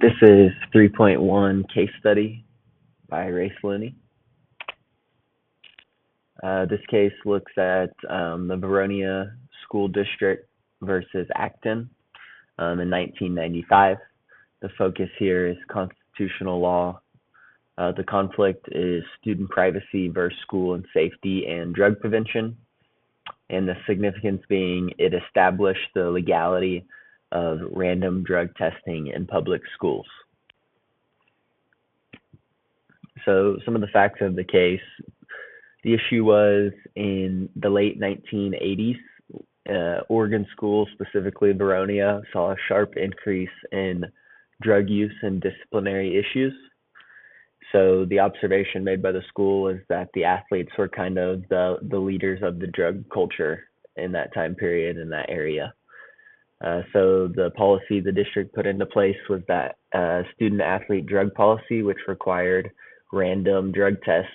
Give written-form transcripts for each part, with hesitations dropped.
This is 3.1 case study by Race Looney. This case looks at the Veronia School District versus Acton in 1995. The focus here is constitutional law. The conflict is student privacy versus school and safety and drug prevention, and the significance being it established the legality of random drug testing in public schools. So some of the facts of the case: the issue was in the late 1980s, Oregon schools, specifically Veronia, saw a sharp increase in drug use and disciplinary issues. So the observation made by the school is that the athletes were kind of the leaders of the drug culture in that time period in that area. So the policy the district put into place was that student athlete drug policy, which required random drug tests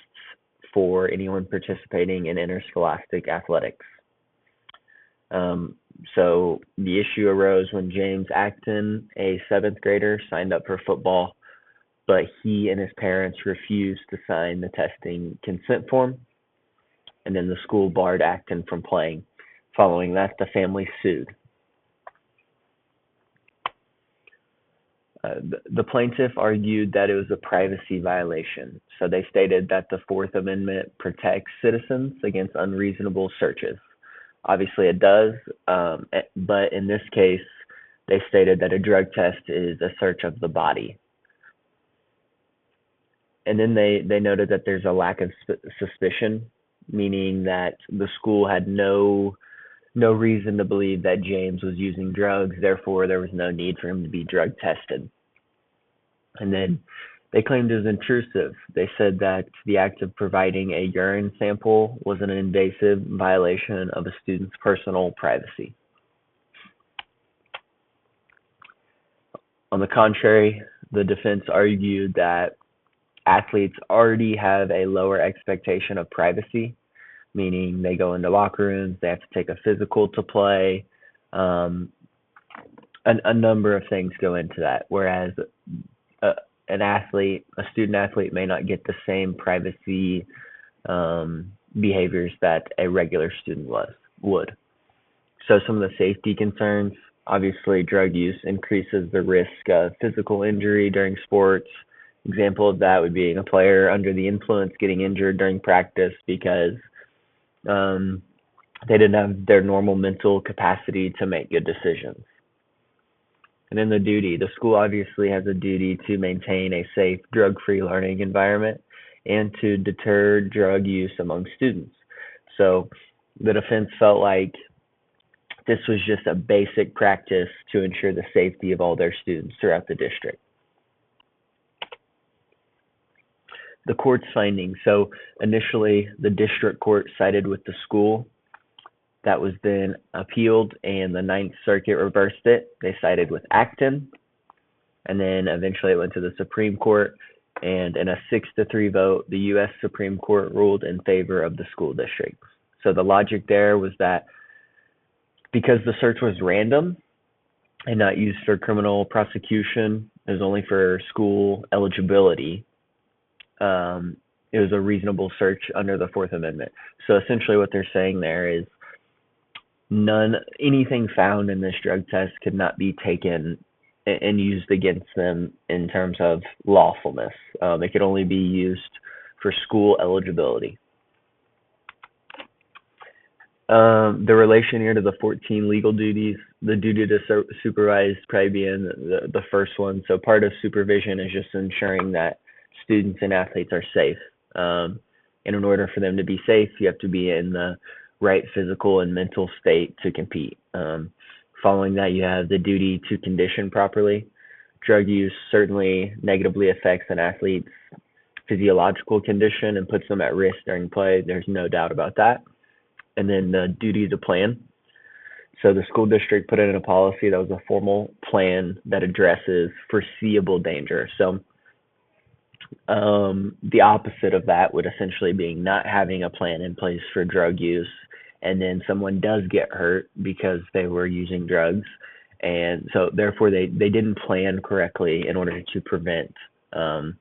for anyone participating in interscholastic athletics. So the issue arose when James Acton, a seventh grader, signed up for football, but he and his parents refused to sign the testing consent form, and then the school barred Acton from playing. Following that, the family sued. The plaintiff argued that it was a privacy violation. So they stated that the Fourth Amendment protects citizens against unreasonable searches. Obviously it does, but in this case, they stated that a drug test is a search of the body. And then they noted that there's a lack of suspicion, meaning that the school had no reason to believe that James was using drugs, therefore there was no need for him to be drug tested. And then they claimed it was intrusive. They said that the act of providing a urine sample was an invasive violation of a student's personal privacy. On the contrary, the defense argued that athletes already have a lower expectation of privacy, meaning they go into locker rooms, they have to take a physical to play. A number of things go into that, whereas a student athlete may not get the same privacy behaviors that a regular student would. So some of the safety concerns: obviously drug use increases the risk of physical injury during sports. Example of that would be a player under the influence getting injured during practice because they didn't have their normal mental capacity to make good decisions. And then the duty. The school obviously has a duty to maintain a safe, drug-free learning environment and to deter drug use among students. So the defense felt like this was just a basic practice to ensure the safety of all their students throughout the district. The court's findings. So initially, the district court sided with the school. That was then appealed, and the Ninth Circuit reversed it. They sided with Acton, and then eventually it went to the Supreme Court, and in a 6-3 vote, the U.S. Supreme Court ruled in favor of the school district. So the logic there was that because the search was random and not used for criminal prosecution, it was only for school eligibility, it was a reasonable search under the Fourth Amendment. So essentially what they're saying there is anything found in this drug test could not be taken and used against them in terms of lawfulness. It could only be used for school eligibility. The relation here to the 14 legal duties, the duty to supervise probably being the first one. So part of supervision is just ensuring that students and athletes are safe. And in order for them to be safe, you have to be in the right physical and mental state to compete. Following that, you have the duty to condition properly. Drug use certainly negatively affects an athlete's physiological condition and puts them at risk during play. There's no doubt about that. And then the duty to plan. So the school district put in a policy that was a formal plan that addresses foreseeable danger. So the opposite of that would essentially be not having a plan in place for drug use, and then someone does get hurt because they were using drugs, And so therefore they didn't plan correctly in order to prevent um,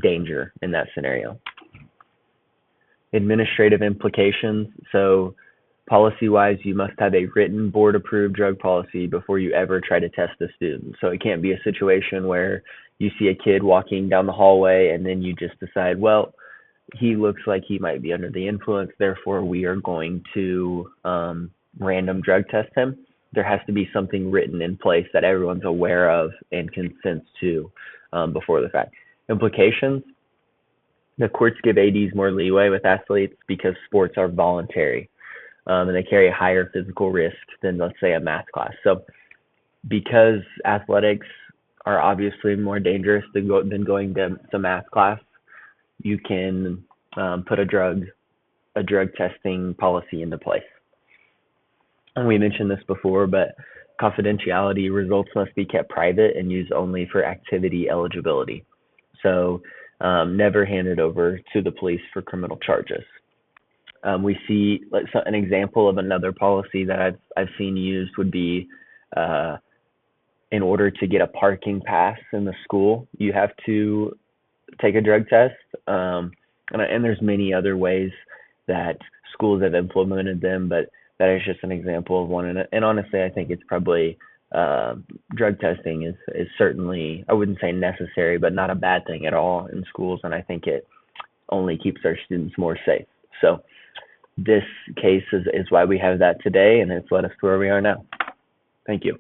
danger in that scenario. Administrative implications. So policy-wise, you must have a written board-approved drug policy before you ever try to test a student. So it can't be a situation where you see a kid walking down the hallway and then you just decide, well, he looks like he might be under the influence, therefore we are going to random drug test him. There has to be something written in place that everyone's aware of and consents to before the fact. Implications. The courts give ADs more leeway with athletes because sports are voluntary, and they carry a higher physical risk than, let's say, a math class. So because athletics are obviously more dangerous than going to math class, you can put a drug testing policy into place. And we mentioned this before, but confidentiality results must be kept private and used only for activity eligibility. So never handed over to the police for criminal charges. We see an example of another policy that I've seen used would be in order to get a parking pass in the school, you have to take a drug test. And there's many other ways that schools have implemented them, but that is just an example of one. And honestly, I think it's probably drug testing is certainly, I wouldn't say necessary, but not a bad thing at all in schools. And I think it only keeps our students more safe. So this case is why we have that today, and it's led us to where we are now. Thank you.